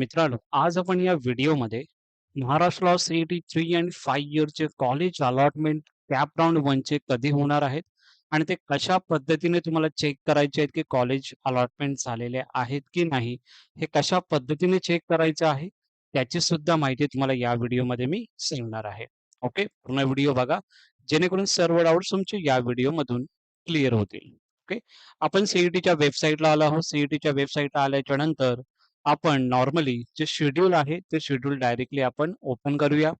मित्रांनो, आज आपण या व्हिडिओमध्ये महाराष्ट्र सीईटी 3 आणि 5 इयरचे कॉलेज अलॉटमेंट कॅप राउंड 1 चे कधी होणार आहेत आणि ते कशा पद्धतीने तुम्हाला चेक करायचे आहेत की कॉलेज अलॉटमेंट झालेले आहेत की नाही, हे कशा पद्धतीने चेक करायचं आहे, त्याची सुद्धा माहिती तुम्हाला या व्हिडिओमध्ये मी सांगणार आहे. ओके, पूर्ण व्हिडिओ बघा जेणेकरून सर्व डाऊट्स तुमचे या व्हिडिओमधून क्लिअर होतील. ओके, आपण सीईटीच्या वेबसाईटला आलो आहोत. सीईटीच्या वेबसाईटला आल्याच्या नंतर आपण नॉर्मली जे शेड्यूल आहे ते शेड्यूल डायरेक्टली आपण ओपन करूया.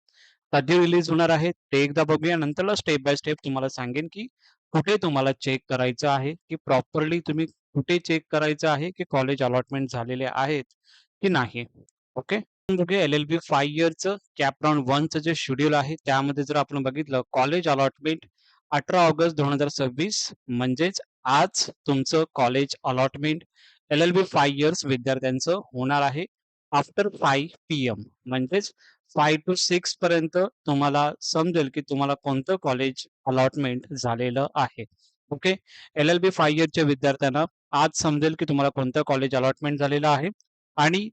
कधी रिलीज होणार आहे ते एकदा बघूया. नंतरला स्टेप बाय स्टेप तुम्हाला सांगेन की कुठे तुम्हाला चेक करायचं आहे, की प्रॉपरली तुम्ही कुठे चेक करायचं आहे, की कॉलेज अलॉटमेंट झालेले आहेत की नाही. ओके. बघूया एल-एल-बी 5 इयरचं कॅप राउंड 1चं जे शेड्यूल आहे त्यामध्ये जर आपण बघितलं कॉलेज अलॉटमेंट 18 ऑगस्ट 2026 म्हणजेच आज तुमचं कॉलेज अलॉटमेंट एल-एल-बी 5 इयर्स विद्यार्थ्यांचं होणार आहे आफ्टर 5 PM म्हणजेच 5 to 6 पर्यंत तुम्हाला समजेल की तुम्हाला कोणतं कॉलेज अलॉटमेंट झालेलं आहे. ओके. एल-एल-बी 5 इयरच्या विद्यार्थ्यांना आज समजेल की तुम्हाला कोणतं कॉलेज अलॉटमेंट झालेलं आहे आणि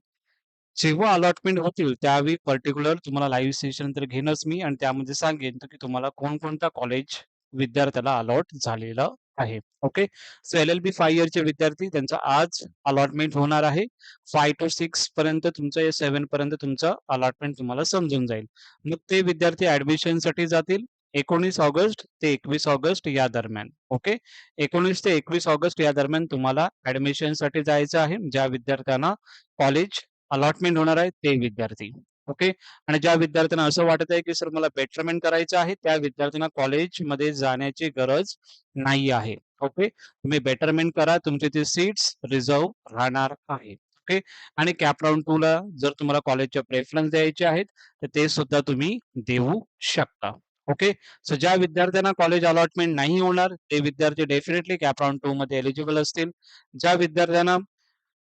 जेव्हा अलॉटमेंट होतील त्यावेळी पर्टिक्युलर तुम्हाला लाईव्ह सेशन तर घेणंच मी आणि त्यामध्ये सांगेन की तुम्हाला कोणकोणता कॉलेज विद्यार्थ्याला अलॉट झालेलं आहे. ओके. सो एल-एल-बी 5 इयरचे विद्यार्थी त्यांचं आज अलॉटमेंट होणार आहे. 5 to 6 पर्यंत तुमचं या 7 पर्यंत तुमचं अलॉटमेंट तुम्हाला समजून जाईल. मग ते विद्यार्थी ॲडमिशनसाठी जातील 19 ऑगस्ट ते 21 ऑगस्ट या दरम्यान. ओके. 19 ते 21 ऑगस्ट या दरम्यान तुम्हाला ॲडमिशनसाठी जायचं आहे. ज्या विद्यार्थ्यांना कॉलेज अलॉटमेंट होणार आहे ते विद्यार्थी. ओके. आणि ज्या विद्यार्थ्यांना असं वाटत आहे की सर मला बेटरमेंट करायचं आहे त्या विद्यार्थ्यांना कॉलेजमध्ये जाण्याची गरज नाही आहे. ओके. तुम्ही बेटरमेंट करा, तुमचे ते सीट्स रिझर्व्ह राहणार आहे. ओके. आणि कॅप राउंड 2 ला जर तुम्हाला कॉलेजचे प्रेफरन्स द्यायचे आहेत तर ते सुद्धा तुम्ही देऊ शकता. ओके. सो ज्या विद्यार्थ्यांना कॉलेज अलॉटमेंट नाही होणार ते विद्यार्थी डेफिनेटली कॅप राउंड 2 मध्ये एलिजिबल असतील. ज्या विद्यार्थ्यांना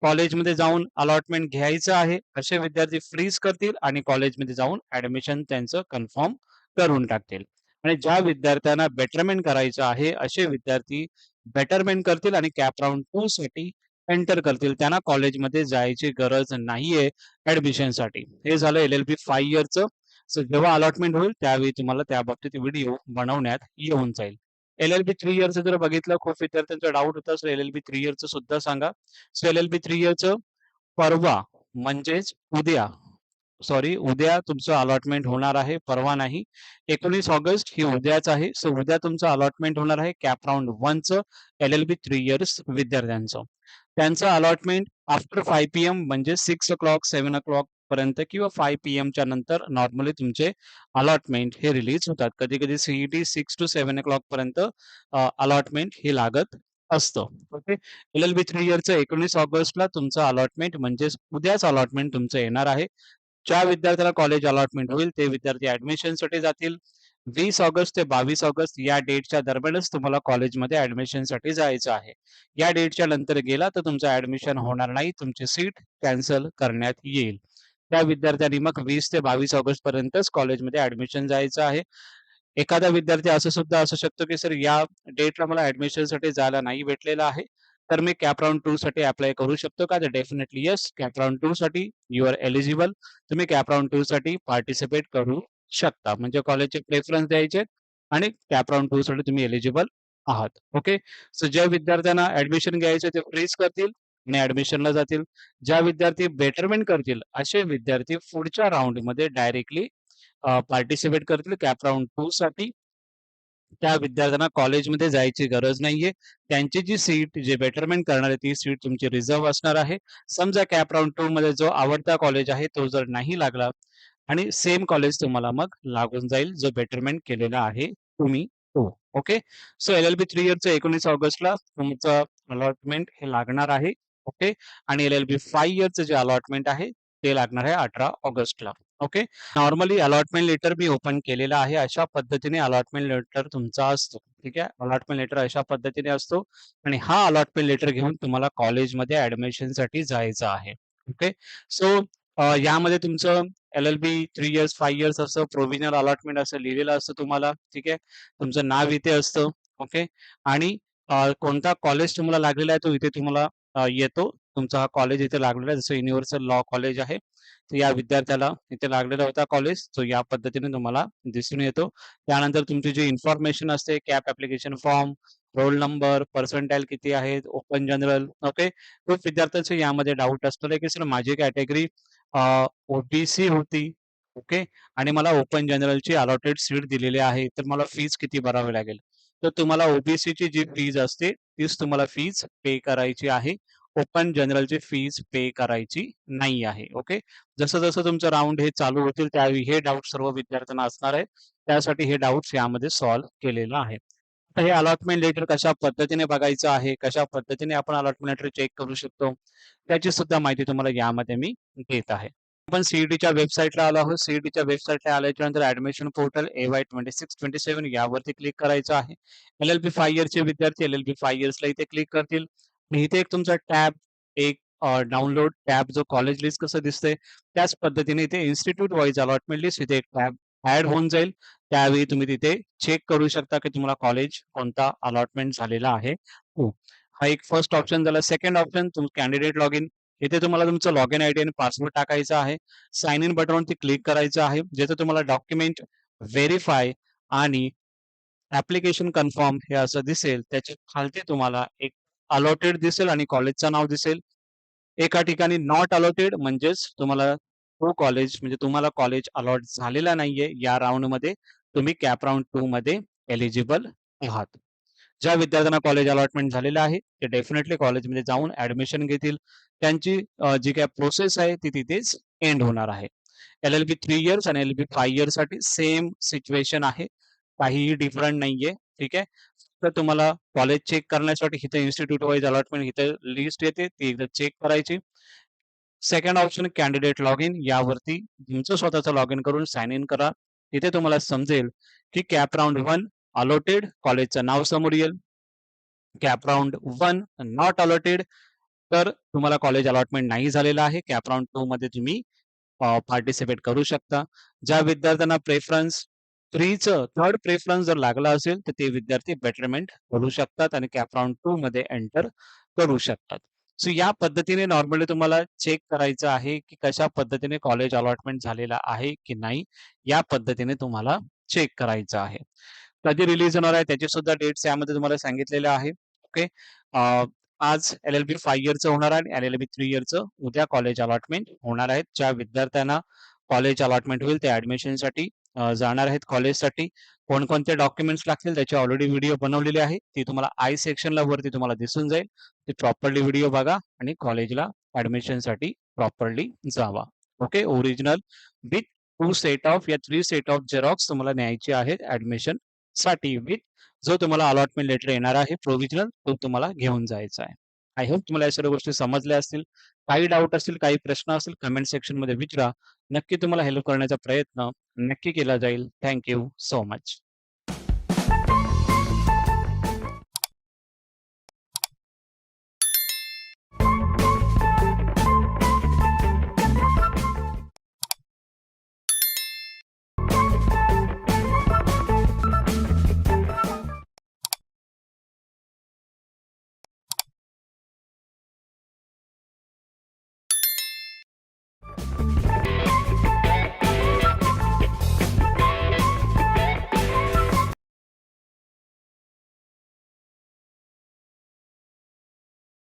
कॉलेजमध्ये जाऊन अलॉटमेंट घ्यायचं आहे असे विद्यार्थी फ्रीज करतील आणि कॉलेजमध्ये जाऊन ऍडमिशन त्यांचं कन्फर्म करून टाकतील. आणि ज्या विद्यार्थ्यांना बेटरमेंट करायचं आहे असे विद्यार्थी बेटरमेंट करतील आणि कॅप राउंड 2 साठी एंटर करतील. त्यांना कॉलेजमध्ये जायची गरज नाहीये ऍडमिशनसाठी. हे झालं एल-एल-बी 5 इयरचं. सो जेव्हा अलॉटमेंट होईल त्यावेळी तुम्हाला त्या बाबतीत व्हिडिओ बनवण्यात येऊन जाईल. एल-एल-बी 3 इयरचं जर बघितलं खूप विद्यार्थ्यांचा डाऊट होता सर एल-एल-बी 3 इयरचं सुद्धा सांगा. सो एल-एल-बी 3 इयरचं परवा म्हणजेच उद्या उद्या तुमचं अलॉटमेंट होणार आहे, परवा नाही. 19 ऑगस्ट ही उद्याच आहे. सो उद्या तुमचं अलॉटमेंट होणार आहे कॅप राउंड 1चं एल-एल-बी 3 इयर्स विद्यार्थ्यांचं. त्यांचं अलॉटमेंट आफ्टर 5 PM म्हणजे 6 o'clock 7 o'clock पर्यंत किंवा 5 PM च्या नंतर नॉर्मली तुमचे अलॉटमेंट हे रिलीज होतात. कधी-कधी सीईटी 6 to 7 o'clock पर्यंत अलॉटमेंट हे लागत असतं. ओके. एल-एल-बी 3 इयरचं 19 ऑगस्टला तुमचं अलॉटमेंट म्हणजेच उद्याच अलॉटमेंट तुमचं येणार आहे. ज्या विद्यार्थ्याला कॉलेज अलॉटमेंट होईल ते विद्यार्थी ऍडमिशनसाठी जातील. 20 ऑगस्ट ते 22 ऑगस्ट या डेटच्या दरम्यानच तुम्हाला कॉलेजमध्ये ऍडमिशनसाठी जायचं आहे. या डेटच्या नंतर गेला तर तुमचं ऍडमिशन होणार नाही. तुमची सीट कॅन्सल करण्यात येईल. त्या विद्यार्थ्यांनी मग 20 ते 22 ऑगस्ट पर्यंतच कॉलेजमध्ये ऍडमिशन जायचं आहे. एखादा विद्यार्थी असं सुद्धा असू शकतो की सर या डेटला मला ऍडमिशनसाठी जायला नाही भेटलेलं आहे. तर मी कॅप राउंड 2 साठी अप्लाय करू शकतो का? तर डेफिनेटली येस. कॅप राउंड 2 साठी यू आर एलिजिबल. तुम्ही कॅप राउंड 2 साठी पार्टिसिपेट करू शकता. म्हणजे कॉलेजचे प्रेफरन्स द्यायचे आणि कॅप राउंड 2 साठी तुम्ही एलिजिबल आहात. ओके. सो ज्या विद्यार्थ्यांना ऍडमिशन घ्यायचे ते फ्रीज करतील आणि ऍडमिशनला जातील. ज्या विद्यार्थी बेटरमेंट करतील असे विद्यार्थी पुढच्या राउंडमध्ये डायरेक्टली पार्टिसिपेट करतील कॅप राउंड 2 साठी. त्या विद्यार्थ्यांना कॉलेजमध्ये जायची गरज नाहीये. त्यांची जी सीट जे बेटरमेंट करणार आहे ती सीट तुमची रिझर्व्ह असणार आहे. समजा कॅप राउंड 2 मध्ये जो आवडता कॉलेज आहे तो जर नाही लागला आणि सेम कॉलेज तुम्हाला मग लागून जाईल जो बेटरमेंट केलेला आहे तुम्ही तो. ओके. सो एल-एल-बी 3 इयरचं 19 ऑगस्टला तुमचं अलॉटमेंट हे लागणार आहे. ओके. आणि एल-एल-बी 5 इयरचं जे अलॉटमेंट आहे ते लागणार आहे 18 ऑगस्टला. ओके. नॉर्मली अलॉटमेंट लेटर मी ओपन केलेलं आहे. अशा पद्धतीने अलॉटमेंट लेटर तुमचा असतो. ठीक आहे. अलॉटमेंट लेटर अशा पद्धतीने असतो आणि हा अलॉटमेंट लेटर घेऊन तुम्हाला कॉलेजमध्ये ऍडमिशनसाठी जायचं आहे. ओके. सो यामध्ये तुमचं एल-एल-बी 3 इयर्स 5 इयर्स असं प्रोव्हिजनल अलॉटमेंट असं लिहिलेलं असतं तुम्हाला. ठीक आहे. तुमचं नाव इथे असतं. ओके. आणि कोणता कॉलेज तुम्हाला लागलेला आहे तो इथे तुम्हाला येतो तुमचा हा कॉलेज इथे लागलेला आहे, जसं युनिव्हर्सल लॉ कॉलेज आहे. तर या विद्यार्थ्याला इथे लागलेला होता कॉलेज, तो या पद्धतीने तुम्हाला दिसून येतो. त्यानंतर तुमची जी इन्फॉर्मेशन असते, cap application form, roll number, percentile किती आहेत, ओपन जनरल, ओके. खूप विद्यार्थ्यांचे यामध्ये डाऊट असतो की सर माझी कॅटेगरी ओ-बी-सी होती, ओके. आणि मला ओपन जनरलची अलॉटेड सीट दिलेली आहे, तर मला फीज किती भरावी लागेल? तर तुम्हाला ओ-बी-सीची जी फीज असते, तीच तुम्हाला फीज पे करायची आहे. ओपन जनरलची फीज पे करायची नाही आहे, ओके. जसं-जसं तुमचं राउंड हे चालू होतील, त्यावेळी हे डाउट सर्व विद्यार्थ्यांना असणार आहेत. त्यासाठी हे डाउट्स यामध्ये सॉल्व्ह केलेलं आहे. तर हे अलॉटमेंट लेटर कशा पद्धतीने बघायचं आहे, कशा पद्धतीने आपण अलॉटमेंट लेटर चेक करू शकतो, त्याची सुद्धा माहिती तुम्हाला यामध्ये मी देत आहे. आपण सीईटीच्या वेबसाईटला आलो आहोत. सीईटीच्या वेबसाईटला आल्याच्यानंतर ॲडमिशन पोर्टल AY 26-27 यावरती क्लिक करायचं आहे. LLB 5 इयर्सचे विद्यार्थी LLB 5 इयर्सला इथे क्लिक करतील. आणि इथे एक तुमचा टॅब, एक डाउनलोड टॅब जो कॉलेज लिस्ट कसं दिसतंय, त्याच पद्धतीने इथे इन्स्टिट्यूट वाईज अलॉटमेंट लिस्ट इथे एक टॅब ॲड होऊन जाईल. त्यावेळी तुम्ही तिथे चेक करू शकता की तुम्हाला कॉलेज कोणता अलॉटमेंट झालेला आहे. हो. हा एक फर्स्ट ऑप्शन झाला. Second option candidate login. इथे तुम्हाला तुमचं लॉगिन आयडी आणि पासवर्ड टाकायचा आहे. साइन इन बटनवरती क्लिक करायचं आहे. जिथे तुम्हाला डॉक्युमेंट व्हेरिफाय आणि ॲप्लिकेशन कन्फर्म हे असं दिसेल. त्याच्या खालती तुम्हाला एक अलॉटेड दिसेल आणि कॉलेजचं नाव दिसेल. एका ठिकाणी नॉट अलॉटेड म्हणजेच तुम्हाला तो कॉलेज म्हणजे तुम्हाला कॉलेज अलॉट झालेला नाहीये. या राउंडमध्ये तुम्ही कॅप राउंड 2 मध्ये एलिजिबल आहात. ज्या विद्यार्थ्यांना कॉलेज अलॉटमेंट झालेलं आहे, ते डेफिनेटली कॉलेजमध्ये जाऊन ॲडमिशन घेतील. त्यांची जी काही प्रोसेस आहे ती तिथेच एंड होणार आहे. LLB 3 इयर्स आणि LLB 5 इयर्ससाठी सेम सिच्युएशन आहे. काहीही डिफरंट नाहीये. ठीक आहे. तर तुम्हाला कॉलेज चेक करण्यासाठी इथे इन्स्टिट्यूट वाईज अलॉटमेंट इथे लिस्ट येते, ती एकदा चेक करायची. सेकंड ऑप्शन कॅन्डिडेट लॉगिन यावरती तुमचं स्वतःचं लॉगिन करून साइन इन करा. तिथे तुम्हाला समजेल की कॅप राउंड 1 अलॉटेड, कॉलेजचं नाव समोर येईल. कॅप राउंड 1 नॉट अलॉटेड, तर तुम्हाला कॉलेज अलॉटमेंट नाही झालेलं आहे. कॅप राउंड 2 मध्ये तुम्ही पार्टिसिपेट करू शकता. ज्या विद्यार्थ्यांना प्रेफरन्स 3चं थर्ड प्रेफरन्स जर लागला असेल, तर ते विद्यार्थी बेटरमेंट करू शकतात आणि कॅप राउंड 2 मध्ये एंटर करू शकतात. सो या पद्धतीने नॉर्मली तुम्हाला चेक करायचं आहे, की कशा पद्धतीने कॉलेज अलॉटमेंट झालेला आहे की नाही, या पद्धतीने तुम्हाला चेक करायचं आहे. कधी रिलीज होणार आहे त्याचे सुद्धा डेट्स यामध्ये तुम्हाला सांगितलेले आहे. ओके. आज LLB 5 इयरचं होणार आहे आणि LLB 3 इयरचं उद्या कॉलेज अलॉटमेंट होणार आहेत. ज्या विद्यार्थ्यांना कॉलेज अलॉटमेंट होईल ते ॲडमिशनसाठी जाणार आहेत कॉलेजसाठी. कोणकोणते डॉक्युमेंट्स लागतील त्याची ऑलरेडी व्हिडिओ बनवलेली आहे. ती तुम्हाला आय सेक्शनला वरती तुम्हाला दिसून जाईल. ती प्रॉपरली व्हिडिओ बघा आणि कॉलेजला ॲडमिशनसाठी properly Java. Okay. Original with 2 set of या 3 सेट ऑफ झेरॉक्स तुम्हाला न्यायची आहेत ॲडमिशनसाठी विथ जो तुम्हाला अलॉटमेंट लेटर येणार आहे प्रोव्हिजनल, तो तुम्हाला घेऊन जायचा आहे. आय होप तुम्हाला या सर्व गोष्टी समजल्या असतील. काही डाऊट असतील, काही प्रश्न असतील कमेंट सेक्शनमध्ये विचारा. नक्की तुम्हाला हेल्प करण्याचा प्रयत्न नक्की केला जाईल. Thank you so much.